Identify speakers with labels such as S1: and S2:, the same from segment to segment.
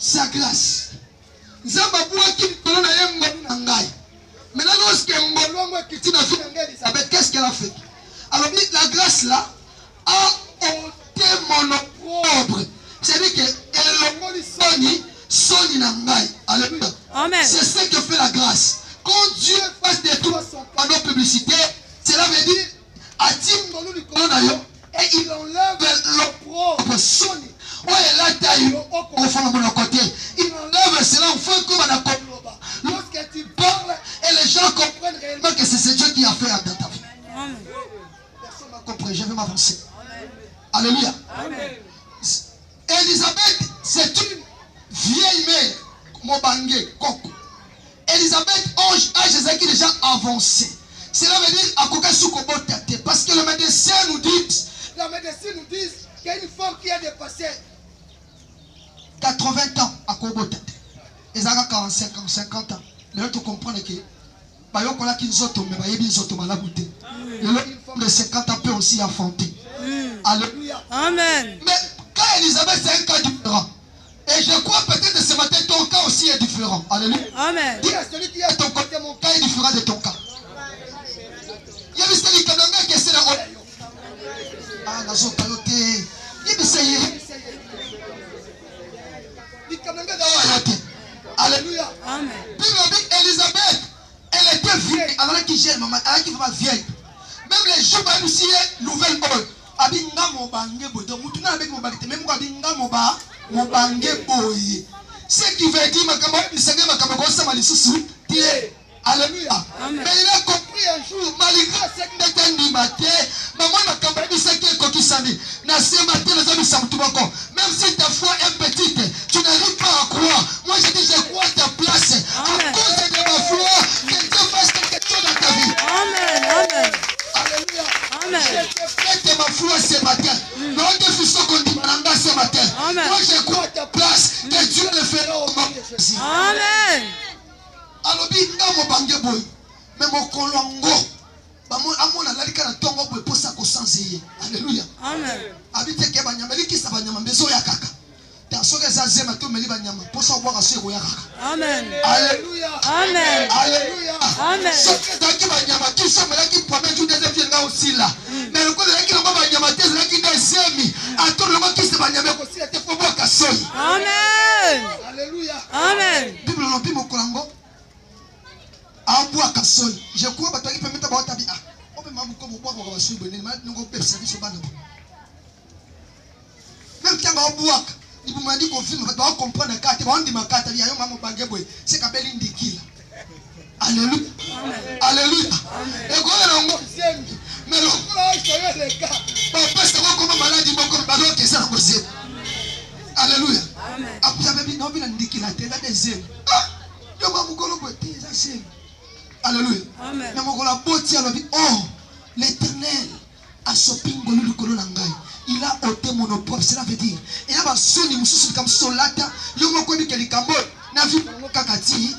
S1: sa grâce. Nzamba bouaki mikolo na ye ngolu na ngai. Maintenant, lorsque Mbolongo est quitté dans une Elisabeth, qu'est-ce qu'elle a fait? Alors, la grâce là a ôté mon opprobre. C'est-à-dire qu'elle Soni Nangai. Alléluia.
S2: Amen.
S1: C'est ce que fait la grâce. Quand Dieu fasse détruire son panneau publicitaire, cela veut dire et il enlève l'opprobre. Soni. Il enlève cela en fait comme un accord. Lorsque tu parles et les gens comprennent réellement que c'est Dieu qui a fait dans ta vie. Personne m'a compris, je vais m'avancer. Alléluia.
S2: Amen.
S1: Elisabeth, c'est une vieille mère. Mobangé, Koko. Elisabeth, âge qui est déjà avancé. Cela veut dire à parce que le médecin nous dit, la médecine nous dit qu'il y a une femme qui a dépassé 80 ans à Kobotate. Ils ont 45 ans, 50 ans. Mais tu comprends que une femme de 50 ans peut aussi affronter. Alléluia.
S2: Amen.
S1: Mais quand Elisabeth, c'est un cas différent. Et je crois peut-être que ce matin, ton cas aussi est différent. Alléluia.
S2: Amen.
S1: Dis à celui qui est à ton côté, mon cas est différent de ton cas. Il y a vu celui qui a qui est là. Ah, la zone payoté. Il y a vu alléluia.
S2: Amen.
S1: Puis Elisabeth, elle était vieille. Alors qui gère maman, elle qui va vieille. Même les jours où aussi nouvelle boy. Abinga mo bangé boy. Donc mutuna avec mon bagité. Même abinga mo bangé boy. Ce qui veut dire makamba bisanga makamba ko sama lisusu. Alléluia. Mais il a compris un jour, malgré ce qui était animaté, maman makamba bisanga ko kisani. Na ce matin les amis samtubako. Même si ta foi est petite, tu n'arrives pas à croire. Moi je dis je crois ta place. À cause de ma foi, que Dieu fasse quelque chose dans ta vie.
S2: Amen. Amen.
S1: Alléluia.
S2: Amen.
S1: Je fais ma foi ce matin. Non, de fusion qu'on dit ce matin.
S2: Amen.
S1: Moi je crois à ta place. Que Dieu le fera au nom de Jésus.
S2: Amen.
S1: Alors, dans mon bangé boy, mais mon colongo, amon a l'alika na tongo boy pour ça qu'on s'en alléluia.
S2: Amen.
S1: Habite ke banyama liki sa banyama bezo ya kaka. Ta soke za zema to meli banyama pour ça boire se ya kaka.
S2: Amen.
S1: Alléluia.
S2: Amen.
S1: Alléluia.
S2: Amen.
S1: Soke za ki banyama qui sont là qui promet tout des bien là aussi là. Mais le côté là qui ba banyama te là qui deuxième à tout le monde qui se banyama ko si te faut boire kasoy.
S2: Amen.
S1: Alléluia.
S2: Amen.
S1: Bible non pi mo kolango. Aboua kasoy. Je crois que tu peux mettre à tabi. On peut même comme boire on va suivre ne mal nous peut service au banabo. Même quand on boit, il vous m'a dit qu'on filme, on va comprendre la carte, on dit ma carte, il y a un moment bangé boy, c'est qu'appelle indikila. Alléluia. Alléluia. Et quand on a mais le courage c'est le cas. Papa c'est comme maladie mon comme ballon qui ça aussi. Alléluia.
S2: Amen.
S1: Après avez dit non bien indikila, tu as des ailes. Ah, yo ba mukolo boy, ça c'est. Alléluia.
S2: Amen.
S1: Mais mon la beauté a dit oh, l'Éternel a sopingo lu kolo nangai. Il a ôté mon opprobre, cela veut dire il y a un son qui comme solata, il y a un peu de likambo, n'a vu kakati,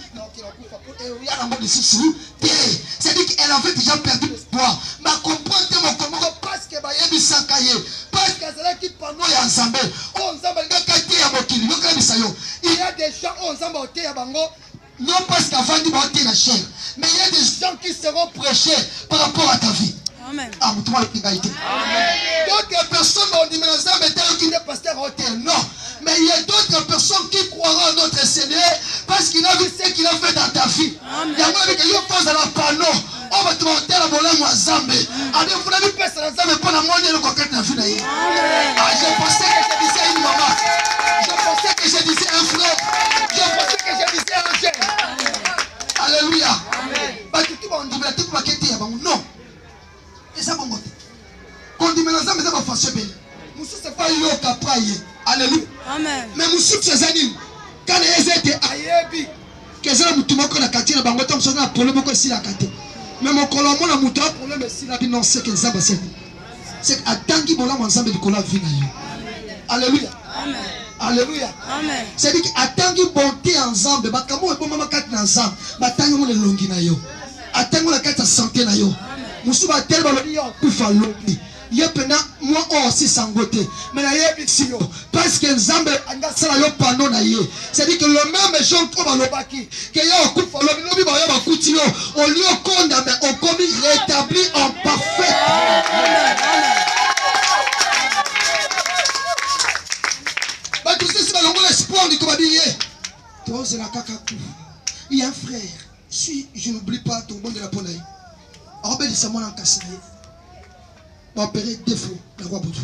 S1: c'est-à-dire qu'elle avait déjà perdu l'espoir. Ma comprendre mon comment parce que bayebi sakaye, parce que c'est là qui pano ya nzambe, on nzambe ngakati ya mokili, ngakabisayo. Il y a des gens on nzambe oté ya bango. Non parce qu'avant dit ôté la chair, mais il y a des gens qui seront prêchés par rapport à ta vie.
S2: Amen.
S1: Ah, vous trouvez l'égalité. D'autres personnes ont dit, mais qui n'est pasteur non. Mais il y a d'autres personnes qui croiront en notre Seigneur parce qu'il a vu ce qu'il a fait dans ta vie. Il y a moi avec lui, on pose à la panneau. On va te monter à la volée à Zambé. Avec vous n'avez pas ça, mais pour la moitié de coquette de la vie. Ah, je pensais que je disais à une maman. Je pensais que je disais à un frère. Je pensais que je disais à un jeune. Alléluia. Bah, tu vas dire, tu vas quitter. Non. Et ça va monter. Quand on dit maintenant, ça va faire bien. Moussou, c'est pas yo kapaye. Alléluia.
S2: Amen.
S1: Mais Moussou, c'est Zanin. Quand les étaient aïebi, que ça m'a tout le la cantine, la banque, on a un problème aussi la cantine. Mais mon colon, mon amour, un problème aussi la vie, non, c'est que ça va se faire. C'est à tangi bon ensemble de cola vie. Alléluia.
S2: Amen.
S1: Alléluia.
S2: Amen.
S1: C'est-à-dire qu'à tangi bonté ensemble, bakamo et bon maman kat ensemble, batangi mon longi na yo. À tangi la carte santé na yo. Moussou va tellement le dire pour faire longi. y a pendant moi aussi sangoté. Mais là, parce que Nzambe a ça yo pano na ye. C'est-à-dire que le même gens trouve le baki. Que y a un coup pour le lobby ba ya kuti yo. Au lieu condamné, on commis rétabli en parfait. Bah tout ça c'est dans l'espoir du comabillé. Toi c'est la kakakou. Il y a un frère. Si je n'oublie pas ton bon de la Ponaï. Robert Samon en Kassaï. M'a opéré défaut la roi Boudou.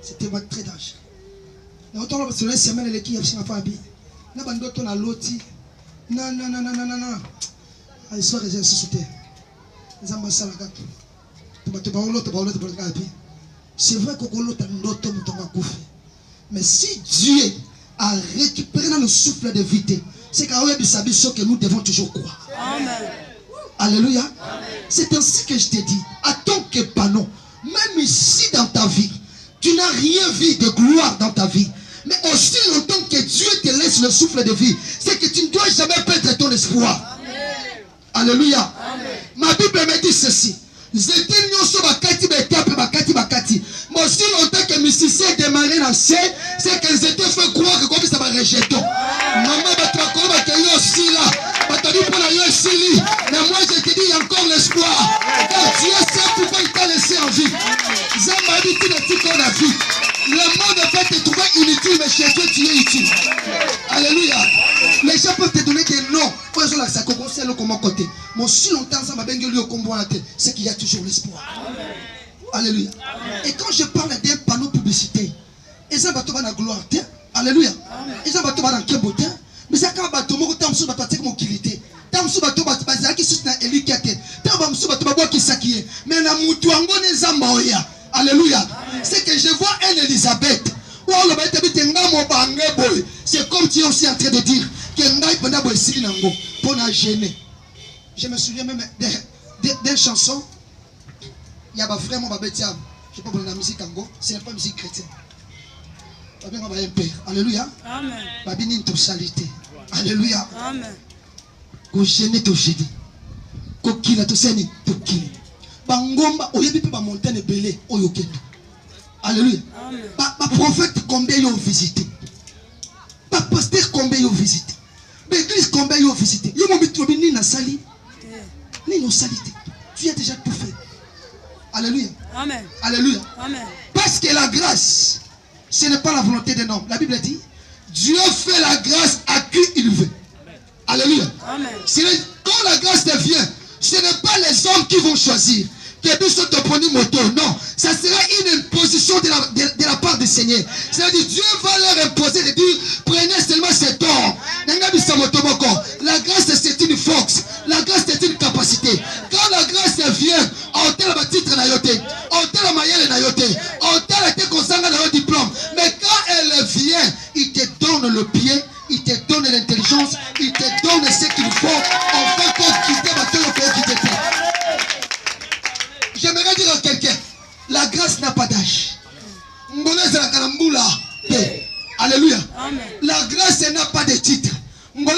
S1: C'était très dangereux. Nous avons sur les semaines les qui ont pas habillé. Nous avons d'autres dans l'auti. Non. Ils sont réservés sur terre. Nous avons ça la gâte. C'est vrai qu'on a l'autre mais si Dieu a récupéré dans le souffle de vie, c'est que nous devons toujours croire.
S2: Amen.
S1: Alléluia. C'est ainsi que je t'ai dit. En tant que panneau, même ici dans ta vie, tu n'as rien vu de gloire dans ta vie. Mais aussi longtemps que Dieu te laisse le souffle de vie, c'est que tu ne dois jamais perdre ton espoir. Amen. Alléluia. Amen. Ma Bible me dit ceci. Mais aussi longtemps que musicien démarré dans le ciel, c'est qu'ils étaient fait croire que comme ça va rejeter. Maman, aussi là. Mais moi je te dis, il y a encore l'espoir. Car Dieu sait pourquoi il t'a laissé en vie. Zamba dit tu n'es qu'on a vie. Le monde va te trouver inutile, mais chez toi tu es utile. Alléluia. Les gens peuvent te donner des noms. C'est le comment côté. Mais si longtemps ça m'a bien gueulé au combo à la tête, c'est qu'il y a toujours l'espoir. Alléluia. Et quand je parle d'un panneau publicitaire, et ça va te la gloire. Alléluia. Et ça va te dans quel beauté. Mais ça quand bateau mo tam sou bateau mo kilité tam sou bateau bazaki sous na elikate tam ba sou bateau ba ki sakié mais na mutu ngone nzamba oya. Alléluia. C'est que je vois une Elisabeth ou le bateau bitenga mo bangé boy. C'est comme tu es aussi en train de dire que ngai pona boy sili nango pour na gêner. Je me souviens même d'une chanson. Il y a ba frère mon babetia. Je sais pas la musique ango, c'est pas musique chrétienne. Alléluia. Amen. Babini salité. Alléluia. Amen. Ko gêner to gêner. Ko kila to seni to kila. Bangomba oyebi pe ba montagne belé oyokendo. Alléluia. Amen. Ba prophète combien ils ont visité. Ba pasteur combien ils ont visité. Ba église combien ils ont visité. Yo mo bitrobi ni na sali. Ni no salité. Tu as déjà tout fait. Alléluia. Amen. Alléluia. Amen. Parce que la grâce, ce n'est pas la volonté d'un homme. La Bible dit, Dieu fait la grâce à qui il veut. Alléluia. Amen. Quand la grâce te vient, ce n'est pas les hommes qui vont choisir. Non, ça sera une imposition de la part du Seigneur. C'est-à-dire Dieu va leur imposer de dire, prenez seulement cet homme. La grâce c'est une force. La grâce c'est une capacité. Quand la grâce vient, on t'a le titre na yote, on t'a la maillère na yote, on t'a la tête consacrée dans le diplôme. Mais quand elle vient, il te donne le pied, il te donne l'intelligence, il te donne ce qu'il faut. Enfin qu'on quitte le pays qui te fait. J'aimerais dire à quelqu'un, la grâce n'a pas d'âge. Alléluia. Amen. La grâce n'a pas de titre. Mais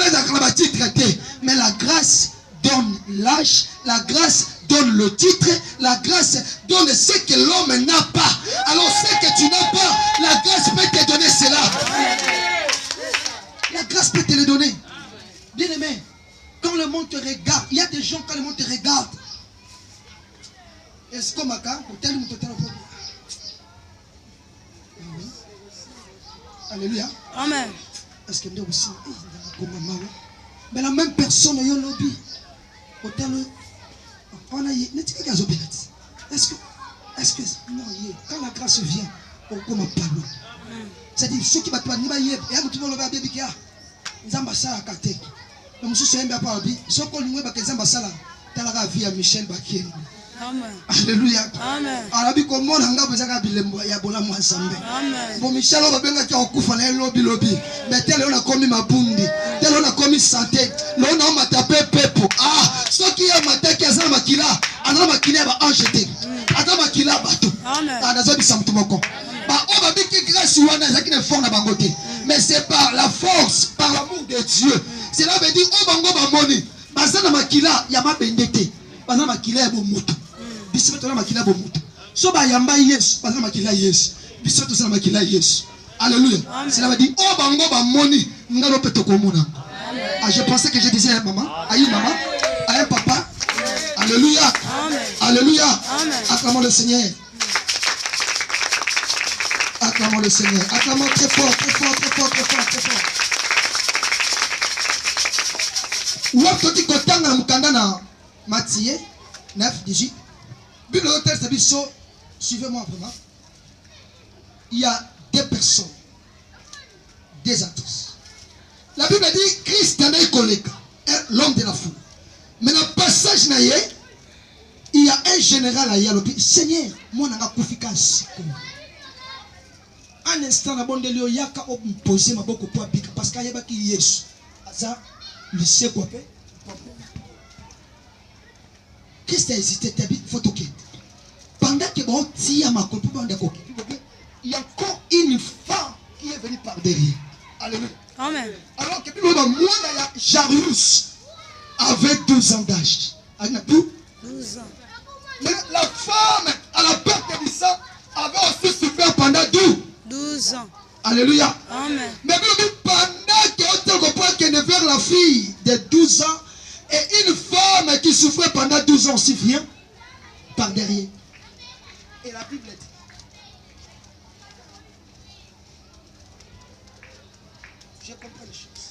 S1: la grâce donne l'âge, la grâce donne le titre, la grâce donne ce que l'homme n'a pas. Alors ce que tu n'as pas, la grâce peut te donner cela. La grâce peut te le donner. Bien aimé, quand le monde te regarde, il y a des gens quand le monde te regarde. Est-ce que Alléluia. Amen. Est-ce que nous aussi, mais la même personne a eu lobby. On a eu. Est-ce que non, quand la grâce vient, on comme un panneau. C'est-à-dire ceux qui battent pas ni bailler, et à tout le monde va bien bikia. Nzamba sala kate. Donc je suis un peu pas bi. Ceux qu'on lui va que nzamba sala. Tala vie à Michel Bakien. Amen. Alléluia. Amen. Arabi comment on a besoin de bilembo ya bola mo ensemble. Amen. Bon Michel on va bien que on kufa na lobby. Mais tel on a commis ma bundi. Tel on a commis santé. Là on a tapé pepo. Ah, ceux qui a maté azana makila, azana makila ba enjeté. Azana makila bato. Amen. Anazo bisamtu moko. Ba on va bien que grâce wana zaki ne fond na bangote. Mais c'est par la force, par l'amour de Dieu. Cela veut dire on bango ba moni. Bazana makila ya ma bendete. Bazana makila ya bo mutu. So ba yamba Yesu, baza makila Yesu. Biso to sana makila Yesu. Alléluia. Cela veut dire oh bango ba moni ngalo peto komona. Ah, je pensais que je disais à maman, à une maman, à un papa. Alléluia.
S2: Amen.
S1: Alléluia.
S2: Amen.
S1: Acclamons le Seigneur. Acclamons le Seigneur. Acclamons très fort, très fort, très fort, très fort, très fort. Wakati kotanga na mukanda na Matthieu 9, 18. Bible au texte biso, suivez-moi vraiment. Il y a deux personnes, deux actrices. La Bible dit Christ en est collègue, l'homme de la foule. Mais dans le passage, il y a un général à Yalopi. Seigneur, moi, je suis efficace. Un instant, la bonne de l'eau, il y a qu'à poser ma boque pour appliquer. Parce qu'il y a qui Yesu. Ça, le sait quoi faire. Christ a hésité, il faut toquer. Pendant que vous tirez ma copie, il y a encore une femme qui est venue par derrière. Alléluia.
S2: Amen.
S1: Alors que moi, Jairus avait 12 ans d'âge.
S2: 12 ans.
S1: Mais la femme, à la perte du sang, avait aussi souffert pendant
S2: 12 ans.
S1: Alléluia.
S2: Amen.
S1: Mais pendant qu'elle est vers la fille de 12 ans et une femme qui souffrait pendant 12 ans aussi vient par derrière. Et la Bible dit. Je comprends les choses.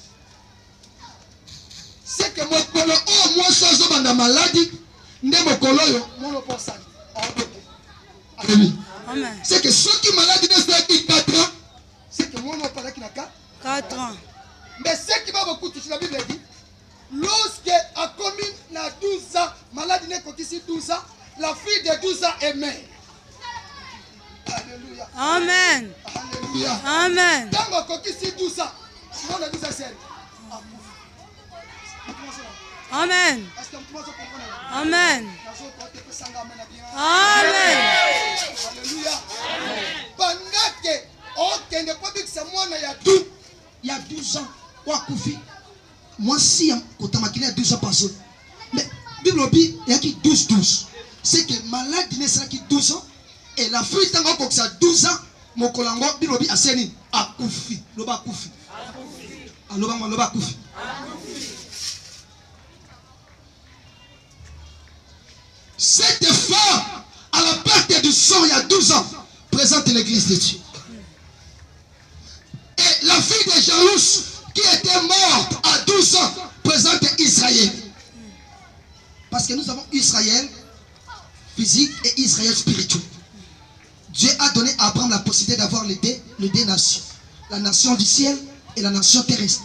S1: C'est que moi, moi, je suis maladie. C'est que ceux qui sont malades ne sont pas 4 ans. C'est que moi, je parle qui n'a
S2: 4 ans.
S1: Mais ce qui va beaucoup toucher, la Bible dit, lorsque a commis na 12 ans, malade n'est qu'ici 12 ans, la fille de 12 ans est mère. Alléluia.
S2: Amen.
S1: Alléluia.
S2: Amen.
S1: Quand on qu'ici 12 ans, on a 12 ans, c'est
S2: Amen. Amen.
S1: Amen.
S2: Alléluia.
S1: Pendant que on ne pas dire que c'est moi, il y a 12 ans, moi si quand on a 12 ans par jour. Mais Bible dit il y a qui 12. C'est que malade n'est pas qui 12 ans et la fille tant que ça 12 ans, mon colango Bible dit aseni akufi, loba kufi. Loba kufi. Cette femme, à la perte du sang il y a 12 ans, présente l'église de Dieu. Et la fille de Jairus, qui était morte à 12 ans, présente Israël. Parce que nous avons Israël physique et Israël spirituel. Dieu a donné à Abraham la possibilité d'avoir les deux nations. La nation du ciel et la nation terrestre.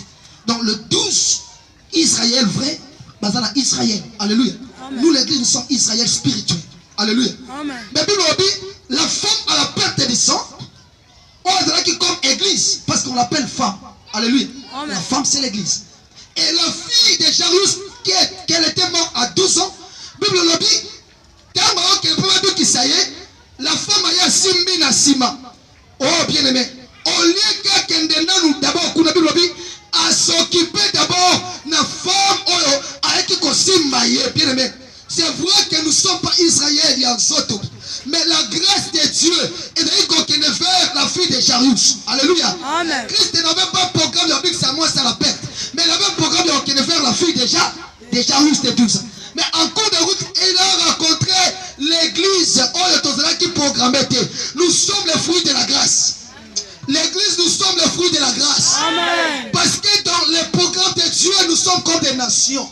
S1: Donc le 12, Israël vrai, basé dans Israël. Alléluia. Amen. Nous l'église, nous sommes Israël spirituel. Alléluia. Amen. Mais Bible dit, la femme à la perte du sang, on dirait qu'il comme église, parce qu'on l'appelle femme. Alléluia. Amen. La femme, c'est l'église. Et la fille de Jairus, qu'elle était morte à 12 ans, Bible dit, la femme a simbi na sima. Oh, bien aimé. Au lieu qu'elle d'abord, à s'occuper d'abord de la femme avec qui bien aimé. C'est vrai que nous ne sommes pas Israël, mais la grâce de Dieu est de vers la fille de Jairus. Alléluia. Amen. Christ n'avait pas un programme de ça, moi, c'est la perte. Mais il avait un programme de vers la fille de Jairus de 12 ans. Mais en cours de route, il a rencontré l'église qui programmait. Nous sommes les fruits de la grâce. L'église, nous sommes les fruits de la grâce. Amen. Parce que dans les programmes de Dieu, nous sommes comme des nations.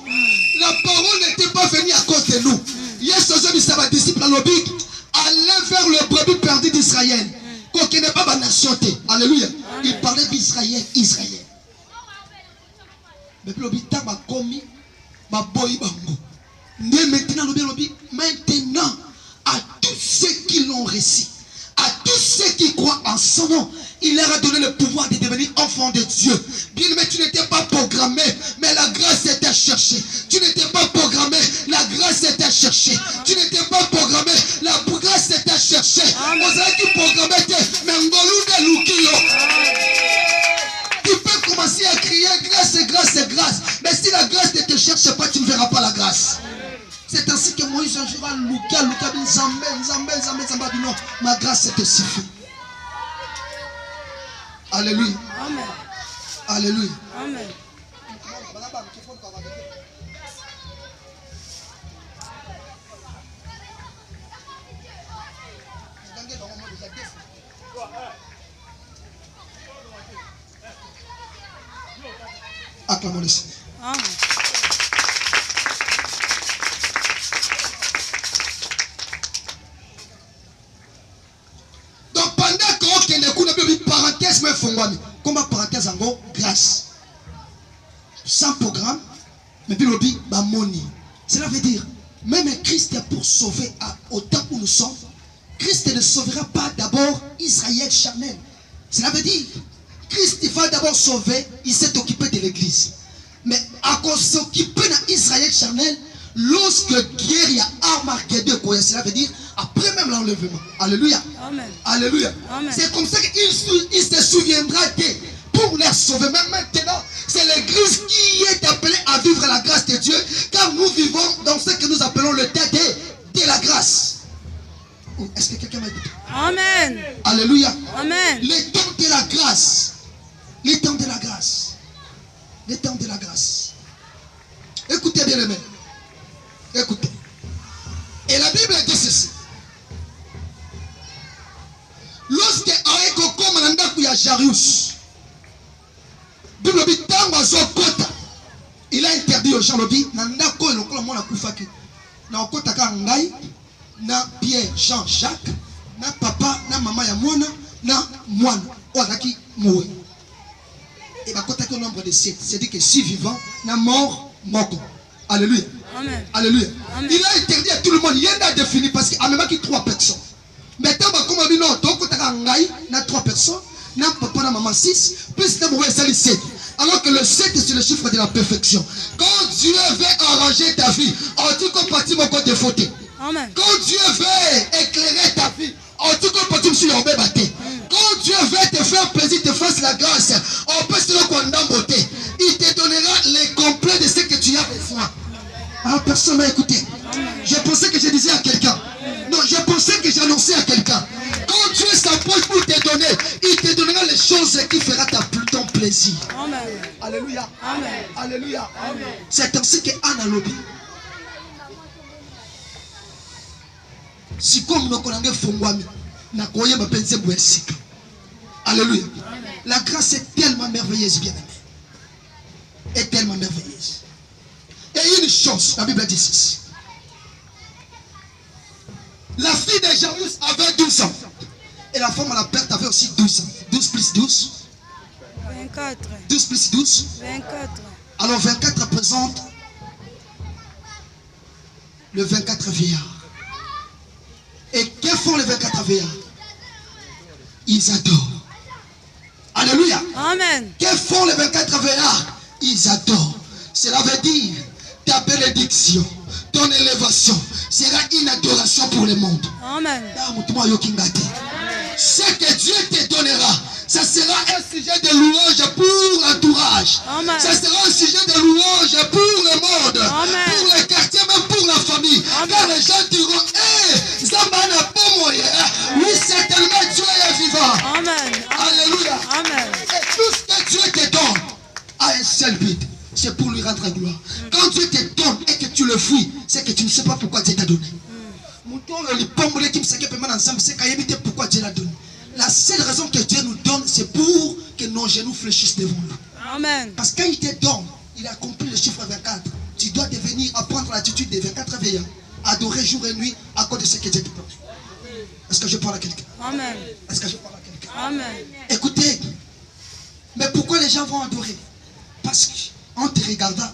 S1: La parole n'était pas venue à cause de nous. Yes, mes disciples allaient vers le brebis perdu d'Israël. Qu'on ne connaît pas ma nation. Alléluia. Il parlait d'Israël, Israël. Mais puis le temps m'a commis, m'a boy bango. Maintenant, à tous ceux qui l'ont reçu, à tous ceux qui croient en son nom, il leur a donné le pouvoir de devenir enfants de Dieu. Bien, mais tu n'étais pas programmé, mais la grâce était cherchée. Tu n'étais pas programmé, la grâce était cherchée. Tu n'étais pas programmé, la grâce était cherchée. On a qui programmé, mais on Lukilo. Tu peux commencer à crier grâce, grâce, grâce. Mais si la grâce ne te cherche pas, tu ne verras pas la grâce. C'est ainsi que Moïse un jour a Luka, Nzambe, non, ma grâce te suffit. Alléluia.
S2: Amen.
S1: Alléluia.
S2: Amen.
S1: Acclamons le Seigneur.
S2: Amen.
S1: Donc pendant qu'on a une parenthèse, mais comme parenthèse en gros, grâce. Sans programme, mais puis le dit, bah money. Cela veut dire, même Christ est pour sauver au temps où nous sommes. Christ ne sauvera pas d'abord Israël charnel. Cela veut dire, Christ il va d'abord sauver, il s'est occupé de l'église. Mais à cause s'occuper d'Israël charnel, lorsque guerre a Armageddon, cela veut dire après même l'enlèvement. Alléluia.
S2: Amen.
S1: Alléluia.
S2: Amen.
S1: C'est comme ça qu'il se souviendra d'eux pour les sauver. Même maintenant, c'est l'église qui est appelée à vivre la grâce de Dieu, car nous vivons dans ce que nous appelons le temps de la grâce. Est-ce que quelqu'un m'a écouté?
S2: Amen.
S1: Alléluia.
S2: Amen.
S1: Le temps de la grâce. Le temps de la grâce. Le temps de la grâce. Écoutez bien les mains. Écoutez. Et la Bible dit ceci. Lorsque Aekoko Manandaku ya Jarius, Bible dit tango azokota, il a interdit aux gens le dit Nandako lokola mona kufaki. Na okota ka ngai, na Pierre, Jean, Jacques, na papa, na maman ya mwana, na mwana. Oazaki moue. Et bah quand on nombre de 7, c'est-à-dire que si vivant, na mort, moko. Alléluia.
S2: Amen.
S1: Alléluia.
S2: Amen.
S1: Il a interdit à tout le monde. Il y en a défini parce qu'il y a même qui 3 personnes. Maintenant, comme on dit non, donc on a 3 personnes, na papa, na maman 6, plus na moué, c'est le 7. Alors que le 7 c'est le chiffre de la perfection. Quand Dieu veut arranger ta vie, on dit qu'on partit mon côté fauté.
S2: Amen.
S1: Quand Dieu veut éclairer ta vie, on dit qu'on partit sur your bébé. Quand Dieu veut te faire plaisir, te fasse la grâce, on peut se le condamner beauté. Il te donnera les complets de ce que tu as besoin. Ah, personne m'a écouté. Je pensais que je disais à quelqu'un. Non, je pensais que j'annonçais à quelqu'un. Quand Dieu s'approche pour te donner, il te donnera les choses qui feront ton plaisir.
S2: Amen.
S1: Alléluia.
S2: Amen.
S1: Alléluia. C'est ainsi que Anna Lobi. Si comme nous connaissons Fongwami, nous connaissons Mapenze Bouessika. Alléluia. La grâce est tellement merveilleuse, bien aimée. Est tellement merveilleuse. Et une chose, la Bible dit ceci. La fille de Jairus avait 12 ans. Et la femme à la perte avait aussi 12 ans. 12 plus 12.
S2: 24.
S1: 12 plus 12.
S2: 24.
S1: Alors 24 représente le 24 vieillards. Et que font les 24 vieillards? Ils adorent. Alléluia.
S2: Amen.
S1: Que font les 24 vieillards? Ils adorent. Cela veut dire ta bénédiction, ton élévation sera une adoration pour le monde.
S2: Amen.
S1: Ce que Dieu te donnera, ça sera un sujet de louange pour l'entourage. Ça sera un sujet de louange pour le monde.
S2: Amen.
S1: Pour les quartiers, même pour la famille.
S2: Amen.
S1: Car les gens diront, hé, Zamba n'a pas moyen. Oui, certainement Dieu est vivant.
S2: Amen.
S1: Alléluia.
S2: Amen.
S1: Et tout ce que Dieu te donne a un seul but. C'est pour lui rendre gloire. Quand Dieu te donne et que tu le fuis, c'est que tu ne sais pas pourquoi Dieu t'a donné. Pourquoi Dieu l'a donné. La seule raison que Dieu nous donne, c'est pour que nos genoux fléchissent devant lui.
S2: Amen.
S1: Parce que quand il te donne, il a accompli le chiffre 24. Tu dois devenir, apprendre l'attitude des 24 veillants. Adorer jour et nuit à cause de ce que Dieu te donne. Est-ce que je parle à quelqu'un?
S2: Amen.
S1: Est-ce que je parle à quelqu'un?
S2: Amen.
S1: Écoutez, mais pourquoi les gens vont adorer? Parce qu'en te regardant,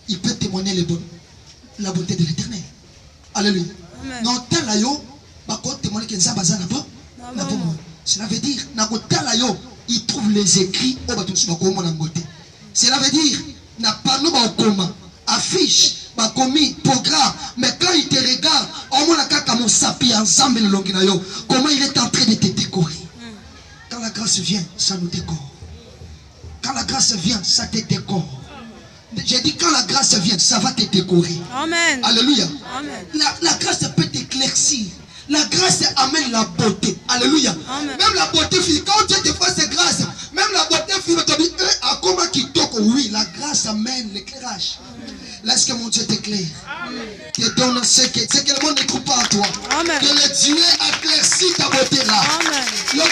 S1: ils peuvent témoigner la bonté de l'Éternel. Alléluia. Non, tel ayo, témoigner que Nzamba za nabo. Cela veut dire, il trouve les écrits au bateau sur le côté. Cela veut dire, n'a pas nous au coma, affiche, commis, programme, mais quand il te regarde, au moins la mon sapi ensemble le longinayo, comment il est en train de te décorer. Quand la grâce vient, ça nous décore. Quand la grâce vient, ça te décore. J'ai dit quand la grâce vient, ça va te décorer.
S2: Amen.
S1: Alléluia.
S2: Amen.
S1: La grâce peut t'éclaircir. La grâce amène la beauté. Alléluia.
S2: Amen.
S1: Même la beauté physique. Quand Dieu te fait ses grâces, même la beauté physique, tu dis, à comment qui toque. Oui, la grâce amène l'éclairage. Laisse que mon Dieu t'éclaire. Te donne ce que le monde ne trouve pas en toi.
S2: Amen.
S1: Que le Dieu éclaircit ta beauté là.
S2: Amen.
S1: Il y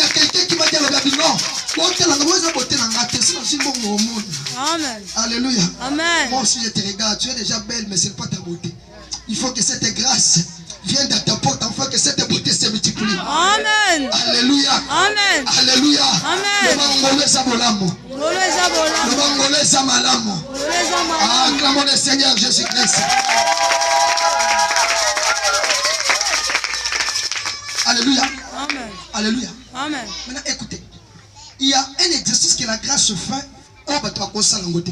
S1: a quelqu'un qui va dire non.
S2: Amen.
S1: Alléluia.
S2: Amen.
S1: Moi aussi je te regarde. Tu es déjà belle, mais ce n'est pas ta beauté. Il faut que cette grâce vienne dans ta porte afin que cette beauté se multiplie.
S2: Amen.
S1: Alléluia.
S2: Amen.
S1: Alléluia.
S2: Amen.
S1: Acclamons le Seigneur Jésus-Christ. Alléluia.
S2: Amen.
S1: Alléluia.
S2: Amen.
S1: Maintenant, écoutez. Il y a un exercice que la grâce fait.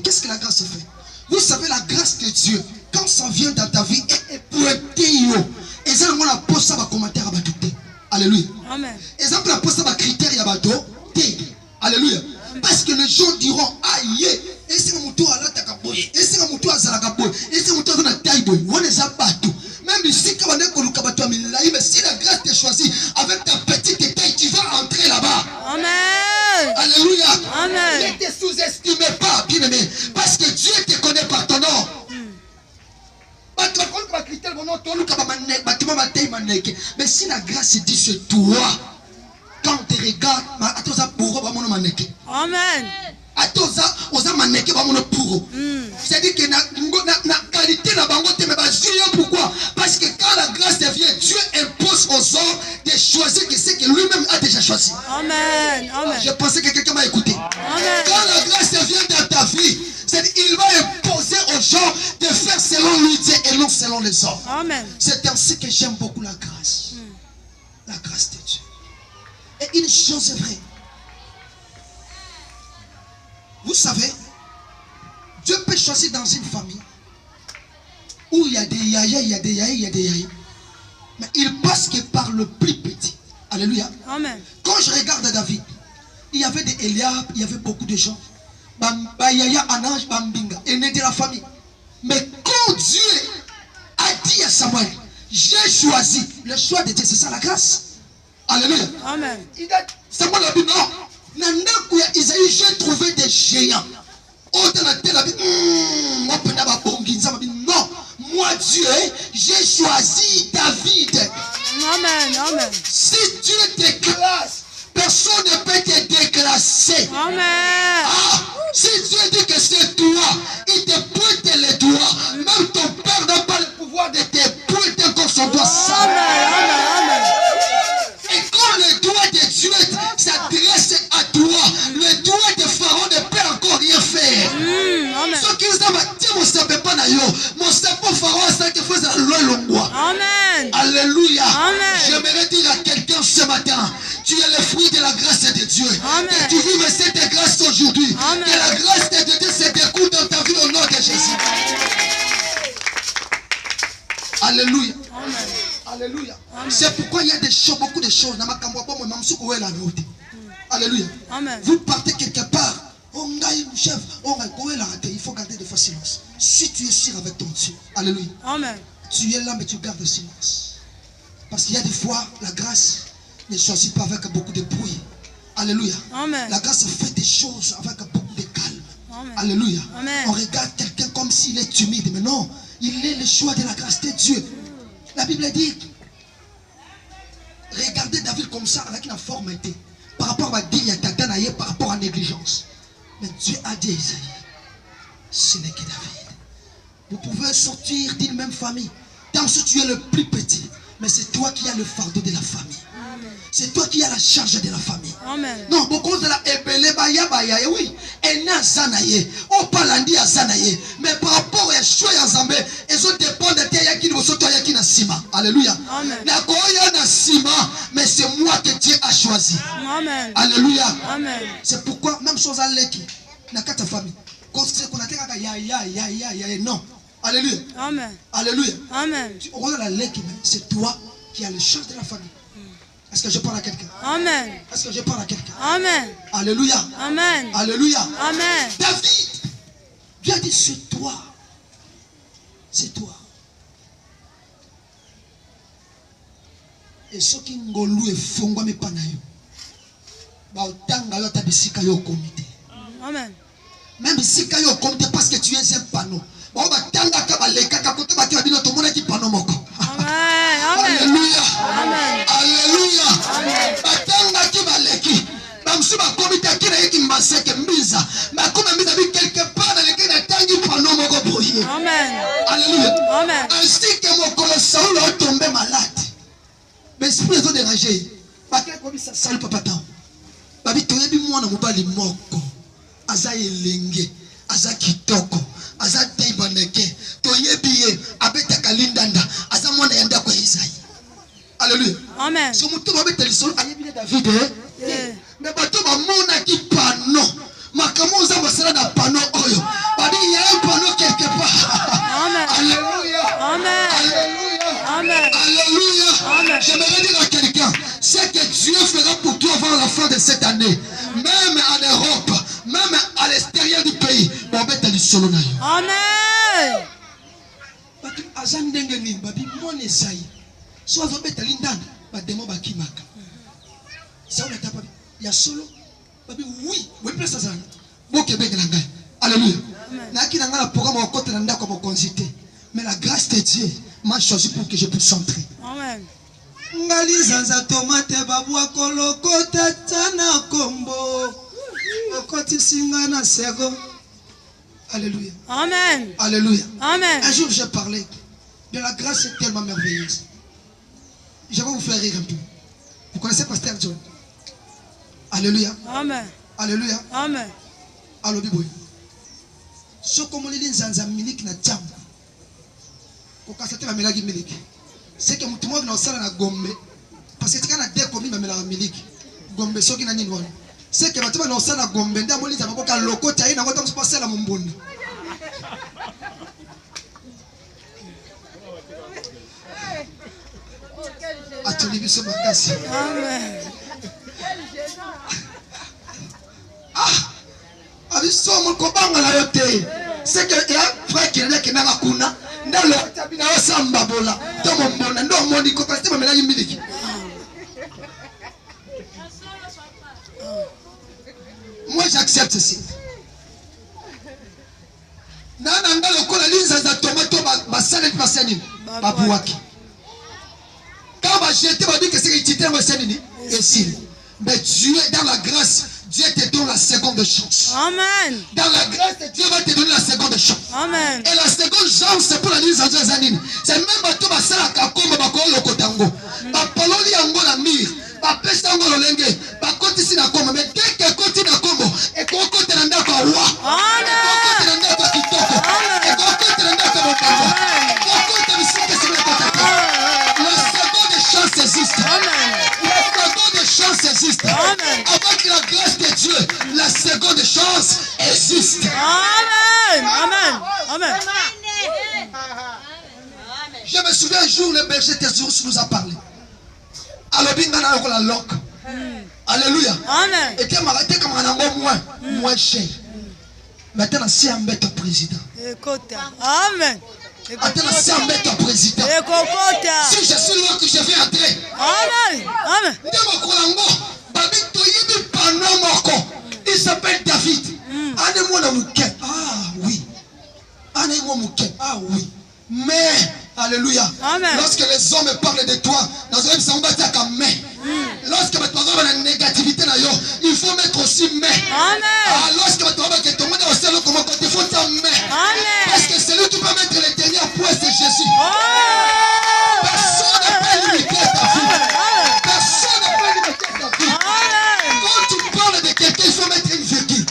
S1: Qu'est-ce que la grâce fait? Vous savez, la grâce de Dieu, quand ça vient dans ta vie, est pointé. Et ça, on a posé un commentaire à Batou. Alléluia.
S2: Amen.
S1: Exemple, la posé un critère à Batou. Alléluia. Parce que les gens diront, aïe, et c'est mon tour à la takaboye, et c'est mon tour à Zalakaboye, et c'est mon tour à la taïboye. On les a battus. Même ici, quand on est connu, mais si la grâce te choisit avec ta petite taille, tu vas entrer là-bas.
S2: Amen.
S1: Alléluia.
S2: Amen.
S1: Ne te sous-estime pas, bien-aimé, parce que Dieu te connaît par ton nom. Mais si la grâce dit c'est toi, quand on te regarde,
S2: Amen.
S1: c'est-à-dire que la qualité n'a pas pourquoi? Parce que quand la grâce devient, Dieu impose aux hommes de choisir que c'est que lui-même a déjà choisi.
S2: Amen. Amen.
S1: Je pensais que quelqu'un m'a écouté.
S2: Amen.
S1: Quand la grâce devient dans ta vie, c'est-à-dire qu'il va imposer aux gens de faire selon lui et non selon les hommes.
S2: Amen.
S1: C'est ainsi que j'aime beaucoup la grâce. La grâce de Dieu. Et une chose est vraie. Vous savez, Dieu peut choisir dans une famille où il y a des yaya, il y a des yaya, il y a des yaya. Mais il passe que par le plus petit. Alléluia.
S2: Amen.
S1: Quand je regarde David, il y avait des Eliab, il y avait beaucoup de gens. Yaya, Anaj, Bambinga, aîné de la famille. Mais quand Dieu a dit à Samuel, j'ai choisi, le choix de Dieu, c'est ça la grâce. Alléluia.
S2: Amen.
S1: Samuel a dit non. Isaïe, j'ai trouvé des géants. Non, moi Dieu, j'ai choisi David.
S2: Amen. Amen.
S1: Si Dieu te classe, personne ne peut te déclasser.
S2: Amen.
S1: Ah, si Dieu dit que c'est toi, il te pointe les doigts. Même ton père n'a pas le pouvoir de te pointer comme son doigt sale.
S2: Amen.
S1: Et quand le doigt de Dieu s'adresse à toi, le doigt de Pharaon ne peut encore rien faire.
S2: Amen.
S1: Ce qui nous a dit, mon sapé pas na yo, mon sapé Pharaon, c'est que faisait la loi.
S2: Amen.
S1: Alléluia.
S2: Amen.
S1: J'aimerais dire à quelqu'un ce matin, tu es le fruit de la grâce de Dieu.
S2: Amen.
S1: Que tu vives cette grâce aujourd'hui.
S2: Amen.
S1: Que la grâce de Dieu se découle dans ta vie au nom de Jésus. Alléluia.
S2: Amen.
S1: Alléluia. C'est pourquoi il y a des choses, beaucoup de choses. Alléluia.
S2: Amen.
S1: Vous partez quelque part. Chef, il faut garder de silence. Si tu es sûr avec ton Dieu. Alléluia.
S2: Amen.
S1: Tu es là, mais tu gardes le silence. Parce qu'il y a des fois, la grâce ne choisit pas avec beaucoup de bruit. Alléluia.
S2: Amen.
S1: La grâce fait des choses avec beaucoup de calme.
S2: Amen.
S1: Alléluia.
S2: Amen.
S1: On regarde quelqu'un comme s'il est timide, mais non, il est le choix de la grâce de Dieu. La Bible dit, regardez David comme ça, avec une formeté, par rapport à dire, par rapport à négligence. Mais Dieu a dit à Isaïe, ce n'est que David. Vous pouvez sortir d'une même famille. Tant que tu es le plus petit, mais c'est toi qui as le fardeau de la famille. C'est toi qui as la charge de la famille.
S2: Amen.
S1: Non, beaucoup de la ébélé, oui. Et na zanaye. On parle à zanaye. Mais par rapport à choix à Zambé, ils ont dépend de tes yaki de soto yaki na sima. Alléluia.
S2: Amen.
S1: Na koya na sima, mais c'est moi que Dieu a choisi.
S2: Amen.
S1: Alléluia.
S2: Amen.
S1: C'est pourquoi même chose à l'équipe, na kata famille. Quand c'est qu'on a dit ya non. Alléluia.
S2: Amen.
S1: Alléluia.
S2: Amen.
S1: On regarde la l'équipe, c'est toi qui as le charge de la famille. Est-ce que je parle à quelqu'un?
S2: Amen.
S1: Est-ce que je parle à quelqu'un?
S2: Amen.
S1: Alléluia.
S2: Amen.
S1: Alléluia.
S2: Amen.
S1: David, Dieu a dit c'est toi. C'est toi. Et ce qui ngolu et fongwa me panayo. Ba otanga yo tabisika yo comité.
S2: Amen.
S1: Même si quand yo comité parce que tu es un panneau. Ba ba tanga ka ba leka ka kote ba ki bino to mona ki panneau moko.
S2: Amen. Amen.
S1: Alléluia.
S2: Amen.
S1: Alléluia.
S2: Amen.
S1: Ba tanga ki ba leki. Ba msu ba comité ki na yeki mbaseke mbiza. Ma comme mbiza bi quelque part dans lequel na tangi panneau moko boye.
S2: Amen.
S1: Alléluia.
S2: Amen.
S1: Ainsi que mon colosse Saul est tombé malade. Mais si vous êtes dérangé, ça sale papa tant. Babi toyebi mwana mobali moko. Aza elenge, aza kitoko, aza taibaneke. Toyebi ye abeta kalindanda, aza mwana yanda kwa Isaïe. Alléluia.
S2: Amen.
S1: So mutu babeta lisolo ayebi David mais bato ba mona ki pano. Makamo za basala na pano oyo. Babi il y a un panneau quelque part.
S2: Amen.
S1: Alléluia.
S2: Amen.
S1: Alléluia.
S2: Amen.
S1: Alléluia.
S2: Amen.
S1: J'aimerais dire à quelqu'un, ce que Dieu fera pour toi avant la fin de cette année, même en Europe, même à l'extérieur du pays, bon, ben, t'as du solo na yo.
S2: Amen.
S1: Babi azandenge ni babi mon Esaïe. So azo beta lindana, ba demo ba kimaka. Ça on a tapé. Il y a solo. Babi oui, oui plus ça ça. Boke beng nanga. Alléluia. Na ki nanga na programme au côté nanda comme consulter. Mais la grâce de Dieu m'a choisi pour que je puisse entrer.
S2: Amen.
S3: Ngali zanza tomate babwa kolokota tana kombo. Okoti singa na sego.
S1: Alléluia.
S2: Amen.
S1: Alléluia.
S2: Amen.
S1: Un jour j'ai parlé de la grâce est tellement merveilleuse. Je vais vous faire rire un peu. Vous connaissez Pasteur John? Alléluia.
S2: Amen.
S1: Alléluia.
S2: Amen.
S1: Alléluia. Ce comme on dit zanza milik na jambo. Kokasate ba melaki miliki. C'est que mutu moko na osala na gombe parce que tika na deko mi ba melaka miliki. Gombe soki na nini wana. C'est que bato ba na osala na gombe nda moli za maboka lokota ina ngota msipasa la mumbunda. Atuli biso makasi.
S2: Amen.
S1: Abiso mo ko banga la yote. C'est que ya frère qui est na kuna ndalo tabina osamba bola to mombona ndo moni ko parce que ba melaki miliki. Moi j'accepte ceci. Nana ngalo ko la linza za tomato ba salé pa seni ba buwaki. Quand va jeter va dire que c'est utilité moi seni et si. Mais Dieu dans la grâce Dieu te donne la seconde chance.
S2: Amen.
S1: Dans la grâce de Dieu va te donner la seconde chance.
S2: Amen.
S1: Et la seconde chance c'est pour la lise à Zanine. C'est même bateau ba sala ka komba ba ko lokotango. Ba pololi yango la mire. Ba pesa yango lolenge. Ba kotisi na komba mais dès que koti na kombo et ko kote na ndako wa.
S2: Amen.
S1: Ko kote na ndako kitoko. Et ko kote na ndako botango. Ko kote bisike sima kotaka. La seconde chance existe.
S2: Amen.
S1: La seconde chance existe.
S2: Amen.
S1: Avec la grâce de Dieu, la seconde chance existe.
S2: Amen. Amen. Amen.
S1: Je me souviens un jour, le berger Thésaurus nous a parlé. Alors, la loc. Alléluia.
S2: Amen.
S1: Et tu m'as arrêté comme un moins cher. Maintenant, c'est un bête président.
S2: Écoute. Amen.
S1: Maintenant, c'est un bête président.
S2: Écoute.
S1: Si je suis là que je vais entrer.
S2: Amen. Amen.
S1: Il s'appelle David. Ah oui. Ah oui. Mais, alléluia.
S2: Amen.
S1: Lorsque les hommes parlent de toi, lorsque tu as la négativité, il faut mettre aussi mais.
S2: Amen.
S1: Lorsque tu as il faut ta main. Parce que celui qui peut mettre les derniers points, c'est Jésus. Personne ne peut limiter ta vie. Personne ne peut limiter ta vie. Quand tu parles de quelqu'un, il faut mettre une virgule.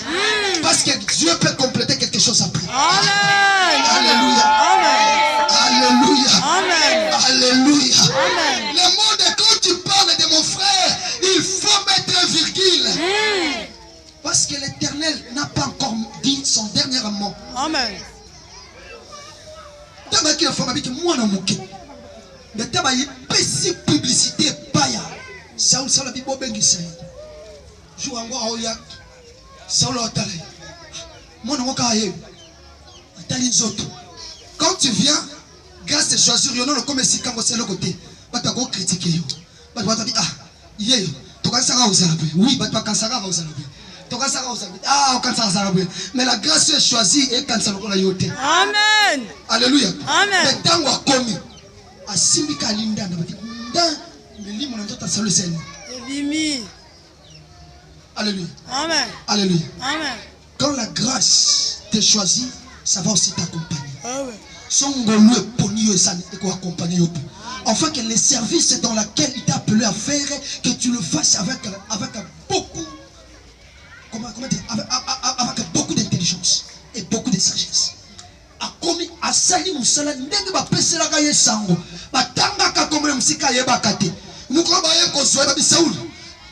S1: Parce que Dieu peut compléter quelque chose après. Alléluia. Alléluia. Alléluia. Le monde, quand tu parles de mon frère, il faut mettre une virgule. Parce que l'Éternel n'a pas encore dit son dernier mot.
S2: Amen.
S1: Tama ki la femme avec moi na moké. Mais tama y pesi publicité paya. Saul sala bi bobengi sai. Jou ango aoya. Saul otale. Moi na moka aye. Atali zoto. Quand tu viens, grâce à choisir, il y en a comme si quand c'est le côté, pas ta go critiquer yo. Oui, mais la grâce est choisie et quand ça le
S2: Amen.
S1: Alléluia.
S2: Amen.
S1: Mais tant qu'on a commis, à Simika Linda, alléluia.
S2: Amen.
S1: Alléluia.
S2: Amen.
S1: Quand la grâce te choisit, ça va aussi t'accompagner.
S2: Amen.
S1: Enfin que les services dans lesquels il t'a appelé à faire, que tu le fasses avec beaucoup, avec beaucoup d'intelligence et beaucoup de sagesse. Akomi asali musala ndenge ba pesela ka yesango batanga ka komwe musika yeba kate muko ba ye ko soeba bi Saul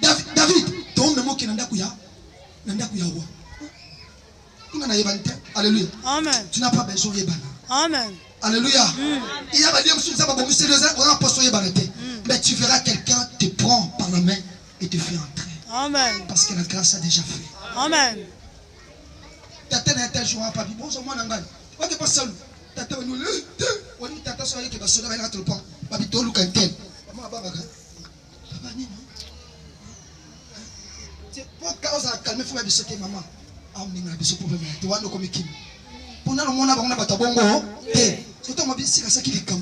S1: David to memo ki nanda kuya wa ina na yeba nte. Alléluia.
S2: Amen.
S1: Tu n'as pas besoin yeba.
S2: Amen.
S1: Alléluia. Il y a des gens qui savent pas monsieur on a pas soyé baraté. Mais tu verras quelqu'un te prend par la main et te fait entrer.
S2: Amen.
S1: Parce que la grâce a déjà fait.
S2: Amen.
S1: Tata na tel jour pas bi bonjour moi nanga. Ok pas seul. Tata nous le on dit tata so que ba so na le pont. Ba bi to lu kan tel. Maman ba ba. Papa ni. C'est pour cause à calmer faut biso te maman. Ah on ninga biso problème. Tu vois no comme kim. Pour na mona ba na ba tabongo. Eh. Surtout moi bien si ça qui les camp.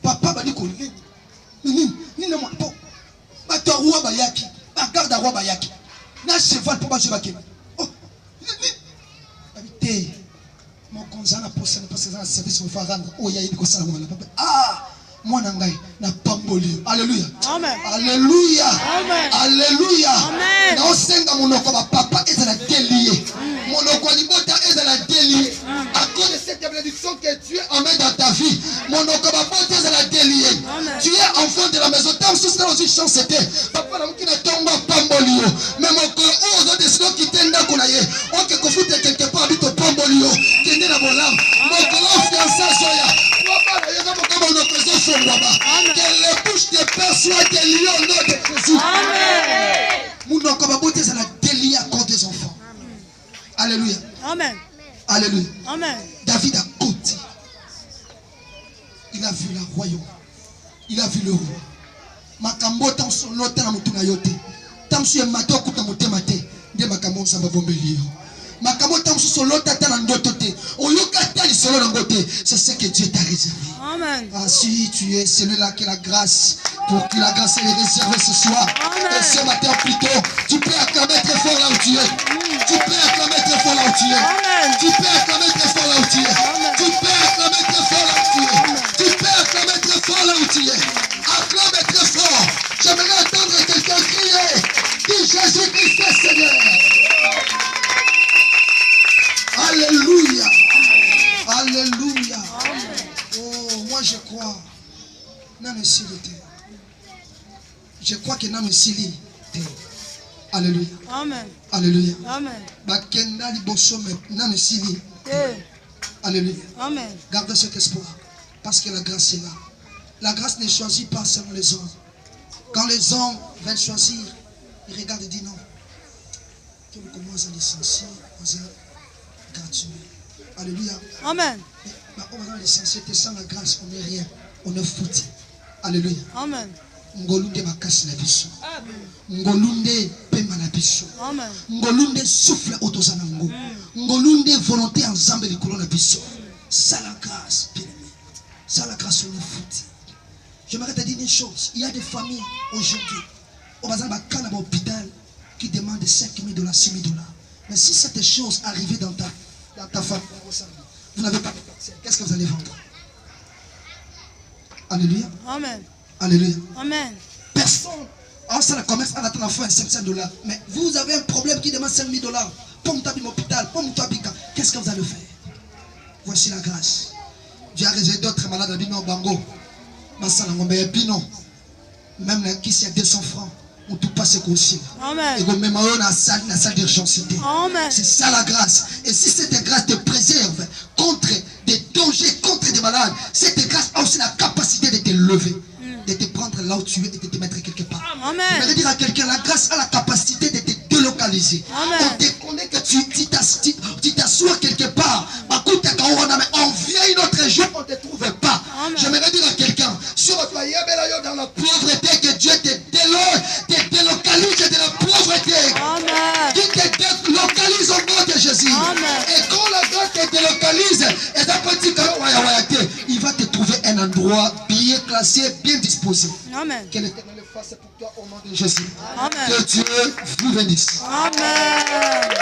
S1: Papa ba di ko ni na mo po. Ba to roi ba yaki. Ba garde roi ba yaki. Na cheval pour ba je ba ke. Oh. Habité. Mon konzana posa na parce que ça service me faire rendre. Oh ya yi ko sala mo na papa. Ah, mwana ngai na pamboli. Alléluia.
S2: Amen.
S1: Alléluia.
S2: Amen.
S1: Alléluia.
S2: Amen.
S1: Na osenga monoko ba papa ezala délié. Monoko libota ezala délié. À cause de cette bénédiction que tu es en main dans ta vie, monoko ba bota ezala délié. Tu es enfant de la maison. Tant que ça aussi chance c'était. Papa na mukina tomba pamboli. Mais mon corps oh de ce qui tenda konaye. On que kofute quelque part bito pamboli. Tende na bolam. Mon corps fiança soya. Papa na yega mokaba na preso fondaba. Que les bouches te perçoivent des lions au nom de Jésus.
S2: Amen.
S1: Monoko ba bota ezala délié à cause des enfants. Alléluia.
S2: Amen.
S1: Alléluia.
S2: Amen.
S1: David a côté. Il a vu la royaume. Il a vu le roi. Makambo tant son lota na mutuna yote. Tant sur mato kuta mutemate. De makambo samba bombelio. Makambo tant son lota ta na ndotote. Oyoka ta li solo ngote. C'est ce que Dieu t'a réservé.
S2: Amen.
S1: Ah, si tu es celui-là qui a la grâce, pour que la grâce est réservée ce soir, et ce matin plutôt, tu peux acclamer très fort là où tu es. Tu peux acclamer très fort là où tu es.
S2: Amen.
S1: Tu peux acclamer très fort là où tu es. Tu peux acclamer très fort là où tu es. Tu peux acclamer très fort là où tu es. Acclame très fort. J'aimerais entendre quelqu'un crier. Dis Jésus-Christ est Seigneur. Alléluia. Alléluia. Oh, moi je crois. Je crois que non sili. Alléluia.
S2: Amen.
S1: Alléluia.
S2: Amen.
S1: Bakenda liboso non sili. Alléluia.
S2: Amen.
S1: Gardez cet espoir. Parce que la grâce est là. La grâce ne choisit pas selon les hommes. Quand les hommes viennent choisir, ils regardent et disent non. Tu commences à licencier, on a gratuit. Alléluia.
S2: Amen.
S1: On va licencier, sans la grâce, on n'est rien. On est foutu. Alléluia.
S2: Amen.
S1: Ngolunde makasi na biso. Ngolunde pema na biso.
S2: Amen.
S1: Ngolunde souffle autoza na ngo. Ngolunde volonté ensemble likolo na biso. Ça la grâce, bien-aimé. Ça la grâce, on est foutu. J'aimerais te dire une chose. Il y a des familles aujourd'hui, au bazar bakana ba hôpital, qui demandent 5 000 $, 6 000 $. Mais si cette chose arrivait dans ta famille, vous n'avez pas de parcelle, qu'est-ce que vous allez vendre? Alléluia.
S2: Amen.
S1: Alléluia.
S2: Amen.
S1: Personne. Alors ça la commerce à la fin 500 $. Mais vous avez un problème qui demande 5 000 $. Pomme tabim hôpital, pomme tabika. Qu'est-ce que vous allez faire? Voici la grâce. Dieu a réservé d'autres malades à Bino Bango. Même qui c'est à 200 francs. On tout passe aussi.
S2: Amen.
S1: Et même dans la salle d'urgence.
S2: Amen.
S1: C'est ça la grâce. Et si cette grâce te préserve contre des dangers, contre des malades, cette grâce a aussi la capacité de te lever, de te prendre là où tu es et de te mettre quelque part.
S2: Amen.
S1: Je vais dire à quelqu'un, la grâce a la capacité de te délocaliser.
S2: Amen.
S1: On te connaît que tu t'assois quelque part. On vient une autre région, on ne te trouve pas.
S2: Amen.
S1: J'aimerais dire à quelqu'un, sur dans la pauvreté que Dieu te un endroit bien classé, bien disposé.
S2: Amen.
S1: Que l'Éternel le fasse pour toi au nom de Jésus.
S2: Amen.
S1: Que Dieu vous bénisse.
S2: Amen.